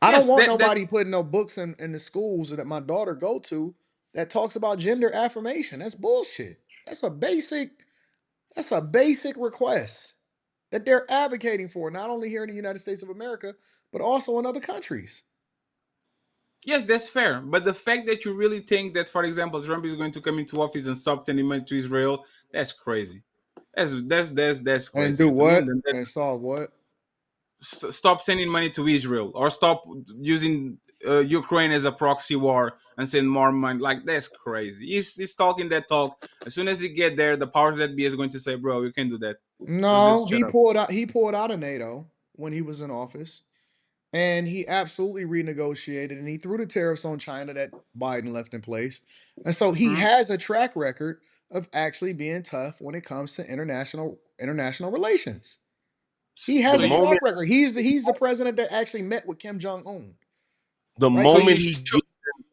I don't Yes, want that nobody putting no books in the schools that my daughter go to that talks about gender affirmation. That's bullshit. That's a basic request that they're advocating for, not only here in the United States of America, but also in other countries. yes, that's fair. But the fact that you really think that, for example, Trump is going to come into office and stop sending money to Israel, that's crazy. That's And crazy do to me. what? And then that And solve what? stop sending money to Israel or stop using Ukraine as a proxy war and send more money. Like that's crazy. He's talking that talk. As soon as he get there, the powers that be is going to say, "Bro, you can do that. Let's No, just shut up." he pulled out of NATO when he was in office. And he absolutely renegotiated and he threw the tariffs on China that Biden left in place. And so he Mhm. has a track record of actually being tough when it comes to international relations. He The has So a you, track moment, record. He's the president that actually met with Kim Jong Un, the right? so moment you he should. gets,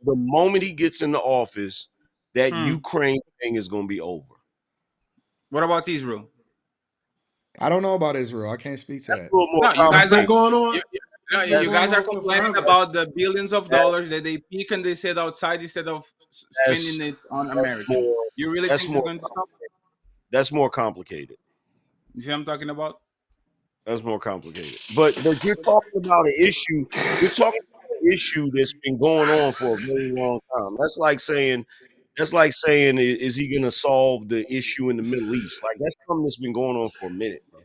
the moment he gets in the office, that Hmm. Ukraine thing is going to be over. What about Israel? I don't know about Israel. I can't speak to That's that. a little more No, you That's guys are been complicated. going you, on. you, no, It's been you That's going guys are on for complaining forever. about the billions of that, dollars that they peak and they said outside instead of that's spending it on Americans. more You really that's think it's more going to stop? that's more complicated. You see what I'm talking about? That's more complicated. But you're talking about an issue. You're talking about an issue that's been going on for a very long time. That's like saying, is he going to solve the issue in the Middle East? Like that's something that's been going on for a minute, bro.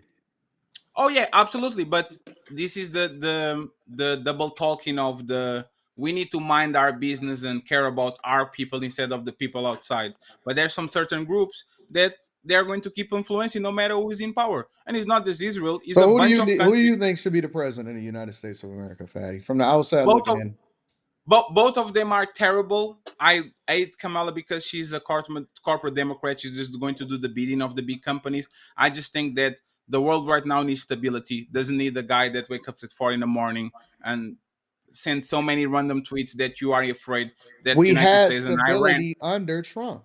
Oh yeah, absolutely. But this is the double talking of the we need to mind our business and care about our people instead of the people outside. But there's some certain groups that they're going to keep influencing no matter who is in power. And it's not just Israel, it's a So bunch of who do countries. you think should be the president of the United States of America, Fatty? From the outside Both looking of in. both of them are terrible. I hate Kamala because she's a corporate Democrat. She's just going to do the bidding of the big companies. I just think that the world right now needs stability. Doesn't need a guy that wakes up at 4 in the morning and sends so many random tweets that you are afraid that We United had States and Iran. stability under Trump.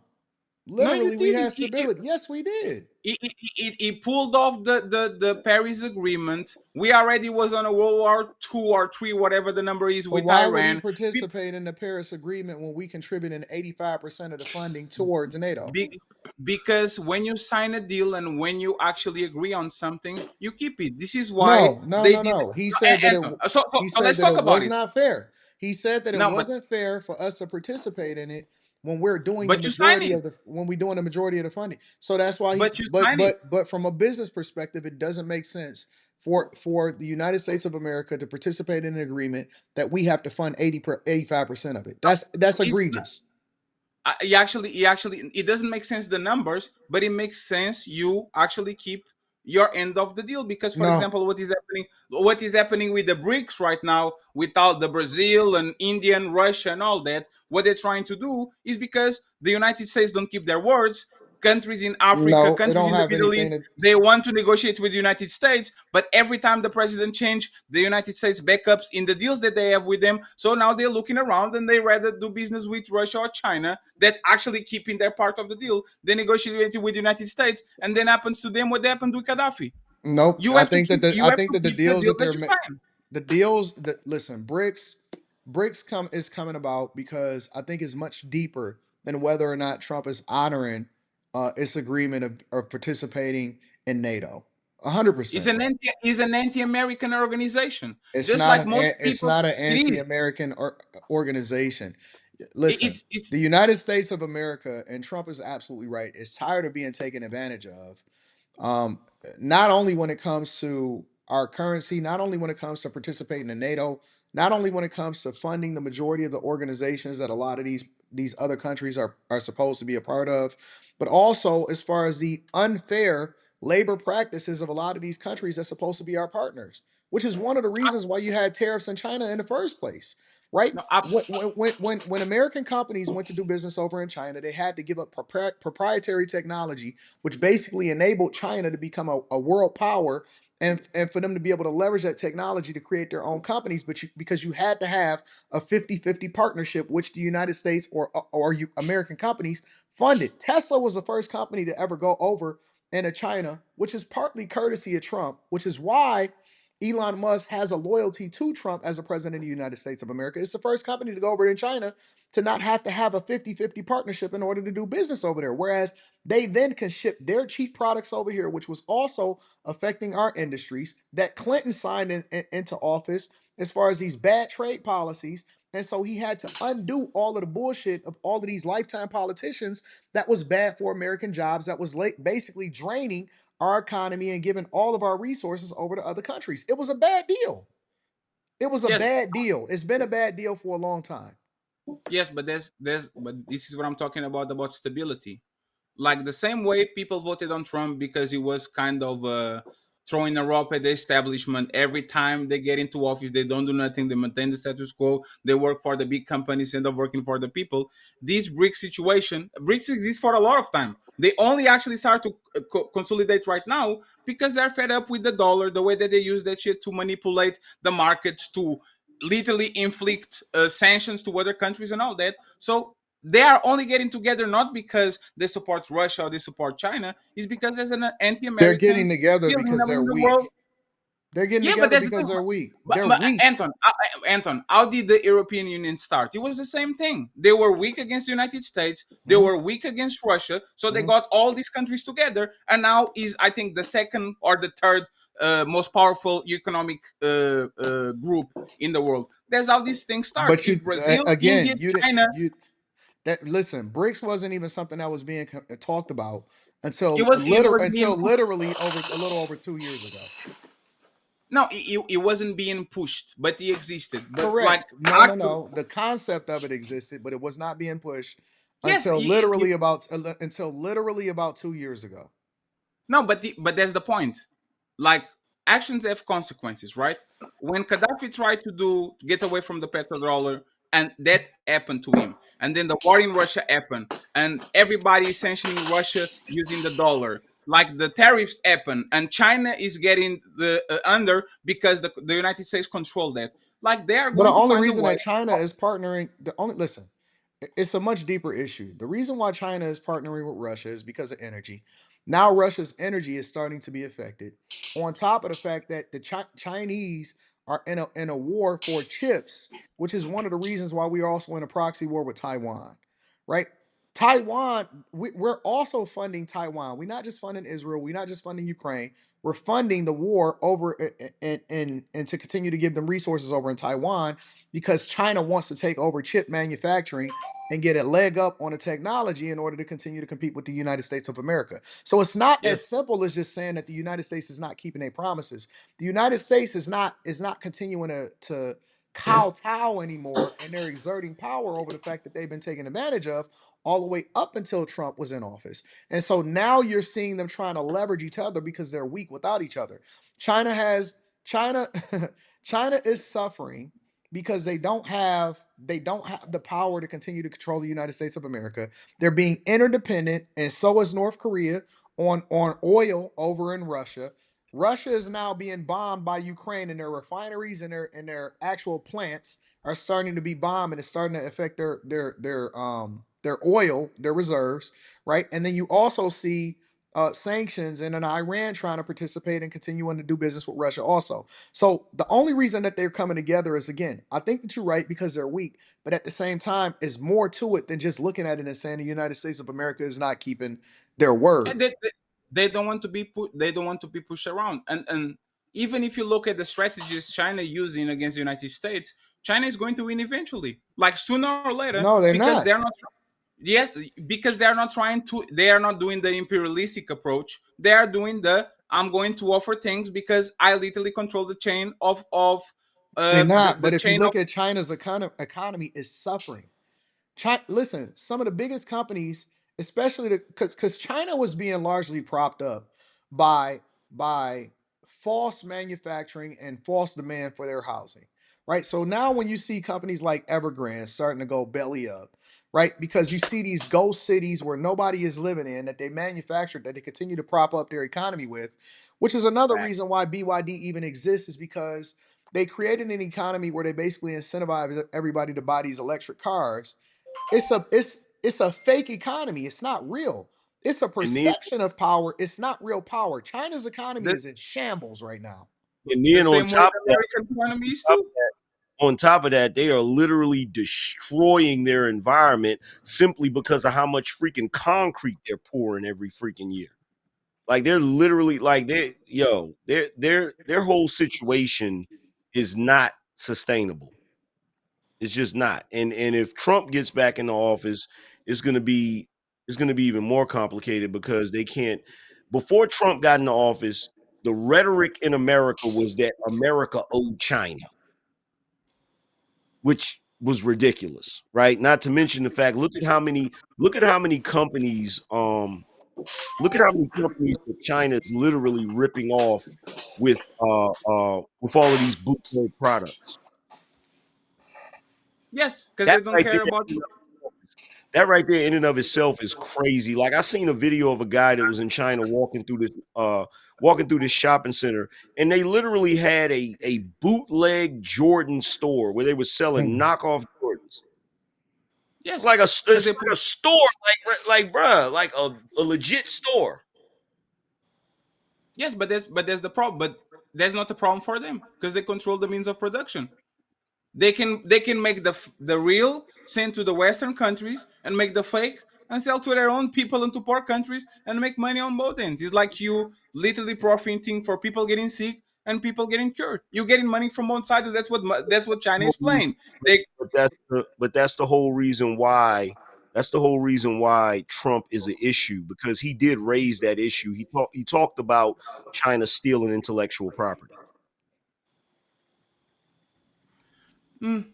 No, you Literally, we didn't. had stability. Yes, we did. He pulled off the Paris Agreement. We already was on a World War II or three, whatever the number is, But with why would he Iran. participate in the Paris Agreement when we contributed 85% of the funding towards NATO? Be, because when you sign a deal and when you actually agree on something, you keep it. This is why No, no, they no, did. no. He And, said that and so, so, he so said let's that talk it about was it. not fair. He said that it No, but wasn't fair for us to participate in it when we're doing the but you sign majority it. of the when we're doing the majority of the funding. So that's why he But you sign it. but from a business perspective, it doesn't make sense for the United States of America to participate in an agreement that we have to fund 85% of it. That's It's egregious. he it doesn't make sense the numbers, but it makes sense you actually keep your end of the deal because, for No, example, what is happening with the BRICS right now, without the Brazil and India and Russia and all that, what they're trying to do is because the United States don't keep their words. Countries in Africa, no, it countries don't in the have Middle anything East, to they want to negotiate with the United States, but every time the president change, the United States backups in the deals that they have with them. So now they're looking around and they rather do business with Russia or China that actually keeping their part of the deal. They negotiated with the United States, and then happens to them what happened with Gaddafi. nope. You have to keep I think that the the deals deal that that they're you ma- sign. the deals that listen, BRICS come is coming about because I think it's much deeper than whether or not Trump is honoring its agreement of participating in NATO. 100%, bro. Is an anti-American organization, It's just not like an most it's people. not an It is. anti-American organization. Listen, It's the United States of America and Trump is absolutely right. Is tired of being taken advantage of. Um, Not only when it comes to our currency, not only when it comes to participating in NATO, not only when it comes to funding the majority of the organizations that a lot of these other countries are supposed to be a part of, but also as far as the unfair labor practices of a lot of these countries that's supposed to be our partners, which is one of the reasons why you had tariffs in China in the first place, right? no, When American companies went to do business over in China, they had to give up proprietary technology which basically enabled China to become a world power and for them to be able to leverage that technology to create their own companies, but because you had to have a 50-50 partnership, which the United States or you American companies funded. Tesla was the first company to ever go over into China, which is partly courtesy of Trump, which is why Elon Musk has a loyalty to Trump as a president of the United States of America. It's the first company to go over in China to not have a 50-50 partnership in order to do business over there. Whereas they then can ship their cheap products over here, which was also affecting our industries that Clinton signed into office as far as these bad trade policies. And so he had to undo all of the bullshit of all of these lifetime politicians that was bad for American jobs, that was basically draining our economy and giving all of our resources over to other countries. It was a bad deal. It was a Yes, bad deal. It's been a bad deal for a long time. yes, but but this is what I'm talking about stability. Like the same way people voted on Trump because he was kind of throwing a rope at the establishment. Every time they get into office, they don't do nothing. They maintain the status quo. They work for the big companies instead of working for the people. This BRICS situation, BRICS exists for a lot of time. They only actually start to consolidate right now because they're fed up with the dollar, the way that they use that shit to manipulate the markets, to literally inflict sanctions to other countries and all that. So they are only getting together not because they support Russia or they support China, is because there's an They're getting anti-American together feeling because they're in the world. weak. They're getting Yeah, but together that's the because thing. they're weak. But, They're but weak. Anton, Anton, how did the European Union start? It was the same thing. They were weak against the United States. They Mhm, were weak against Russia. So they mhm. got all these countries together, and now is I think the second or the third most powerful economic group in the world. That's how these things start. But you If Brazil, India, again, you didn't China, you that listen, BRICS wasn't even something that was being talked about it was being until literally over a little over 2 years ago. no, it wasn't being pushed, but it existed. But like, Correct. No, no, actually, no. The concept of it existed, but it was not being pushed yes, until literally about 2 years ago. no, but that's the point. Like, actions have consequences, right? When Gaddafi tried to get away from the petrodollar, and that happened to him, and then the war in Russia happened, and everybody is sanctioning Russia using the dollar. Like the tariffs happen, and China is getting the under because the United States control that. Like they are But the going to only find a reason way. that China is partnering, the only listen, it's a much deeper issue. The reason why China is partnering with Russia is because of energy. Now Russia's energy is starting to be affected. On top of the fact that the Chinese are in a war for chips, which is one of the reasons why we are also in a proxy war with Taiwan, right? Taiwan, we're also funding Taiwan. We're not just funding Israel. We're not just funding Ukraine. We're funding the war over and to continue to give them resources over in Taiwan because China wants to take over chip manufacturing and get a leg up on the technology in order to continue to compete with the United States of America. So it's not Yes, as simple as just saying that the United States is not keeping their promises. The United States is not continuing to kowtow anymore, and they're exerting power over the fact that they've been taken advantage of all the way up until Trump was in office. And so now you're seeing them trying to leverage each other because they're weak without each other. China has China China is suffering because they don't have the power to continue to control the United States of America. They're being interdependent, and so is North Korea on oil over in Russia. Russia is now being bombed by Ukraine, and their refineries and their actual plants are starting to be bombed, and it's starting to affect their oil, their reserves, right? And then you also see sanctions and an Iran trying to participate and continuing to do business with Russia also. So the only reason that they're coming together is, again, I think that you're right because they're weak, but at the same time, is more to it than just looking at it and saying the United States of America is not keeping their and word. they don't want to be they don't want to be pushed around. And even if you look at the strategies China using against the United States, China is going to win eventually, like sooner or later, No, they're because not. they're not. Yes, because they're not trying to. They are not doing the imperialistic approach. They are doing the I'm going to offer things because I literally control the chain of They're the not. the But if you chain of. look at China's economy is suffering. Listen, some of the biggest companies, especially because China was being largely propped up by by false manufacturing and false demand for their housing, right? So now when you see companies like Evergrande starting to go belly up, right? Because you see these ghost cities where nobody is living in that they manufactured that they continue to prop up their economy with, which is another reason why BYD even exists, is because they created an economy where they basically incentivize everybody to buy these electric cars. It's a fake economy. It's not real. It's a And then perception of power. It's not real power. China's economy The, is in shambles right now. And The then same way the American economy is too. on top of that, they are literally destroying their environment simply because of how much freaking concrete they're pouring every freaking year. Like they're literally like their whole situation is not sustainable. It's just not. And if Trump gets back into office, it's gonna be it's gonna be even more complicated because they can't before Trump got into office, the rhetoric in America was that America owed China, which was ridiculous, right? Not to mention the fact, look at how many companies look at how many companies that China's literally ripping off with all of these bootleg products. Yes, because That they don't right care there about. that right there in and of itself is crazy. Like I seen a video of a guy that was in China walking through this shopping center, and they literally had a bootleg Jordan store where they were selling Mm. knockoff Jordans. Yes, because It's they like put. a store, like bruh, like a legit store. Yes, but that's the problem. But that's not a problem for them because they control the means of production. They can make the real send to the Western countries and make the fake and sell to their own people into poor countries and make money on both ends. It's like you literally profiting for people getting sick and people getting cured. You're getting money from both sides. That's what China Whole is reason- playing. They but that's the whole reason why Trump is an issue because he did raise that issue. He talked about China stealing intellectual property. mm,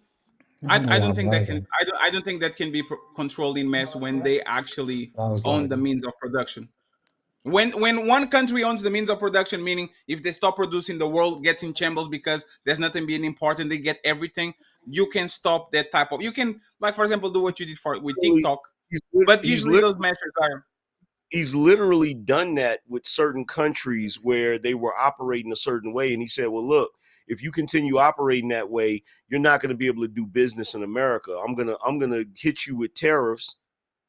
I don't I know don't think why that can either. I don't think that can be controlled in mass when they actually I was own like, the means of production. When one country owns the means of production, meaning if they stop producing, the world gets in shambles because there's nothing being important. They get everything. You can stop that type of. You can, like for example, do what you did for with Literally- TikTok, but He's usually literally those measures are. he's literally done that with certain countries where they were operating a certain way, and he said, "Well, look, if you continue operating that way, you're not going to be able to do business in America. I'm gonna hit you with tariffs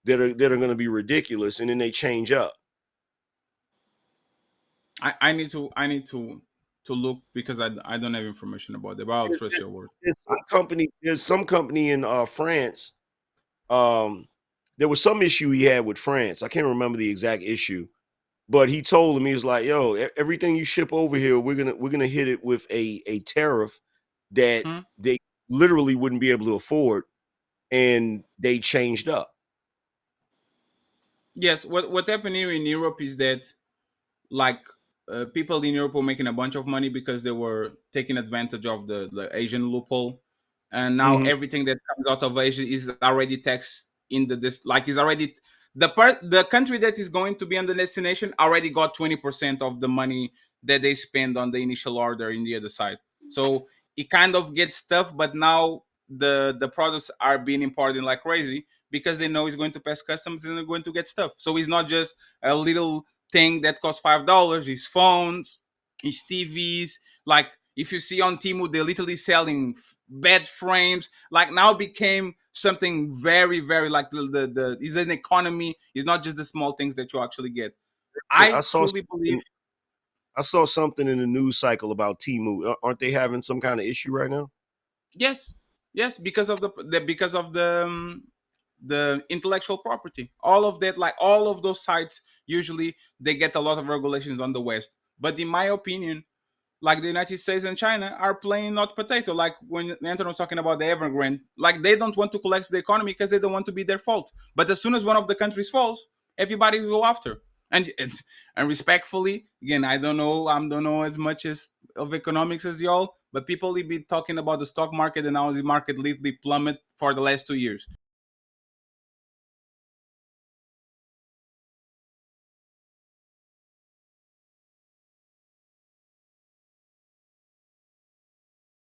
that are going to be ridiculous," and then they change up. I need to look because I don't have information about it. But I'll There's, trust your word. there's some company in France. Um, there was some issue he had with France. I can't remember the exact issue, but he told him he was like, "Yo, everything you ship over here, we're gonna hit it with a tariff that Hmm? they literally wouldn't be able to afford," and they changed up. Yes. What happened here in Europe is that like people in Europe were making a bunch of money because they were taking advantage of the Asian loophole, and now Mhm. everything that comes out of Asia is already taxed in this like is already the country that is going to be on the destination already got 20% of the money that they spend on the initial order in the other side. So it kind of gets tough, but now the products are being imported like crazy because they know it's going to pass customs and they're going to get stuff. So it's not just a little thing that costs $5 is phones, is TVs. Like if you see on Timu, they're literally selling bed frames. Like now became something very, very like the is an economy. It's not just the small things that you actually get. I I saw truly believe something. I saw something in the news cycle about Timu. Aren't they having some kind of issue right now? yes, yes, because of because of the intellectual property. All of that, like all of those sites, usually they get a lot of regulations on the West. But in my opinion, like the United States and China are playing not potato. Like when Anton was talking about the Evergrande, like they don't want to collapse the economy because they don't want to be their fault. But as soon as one of the countries falls, everybody will go after. And respectfully, again, I don't know as much as of economics as y'all, but people will be talking about the stock market and how the market literally plummet for the last 2 years.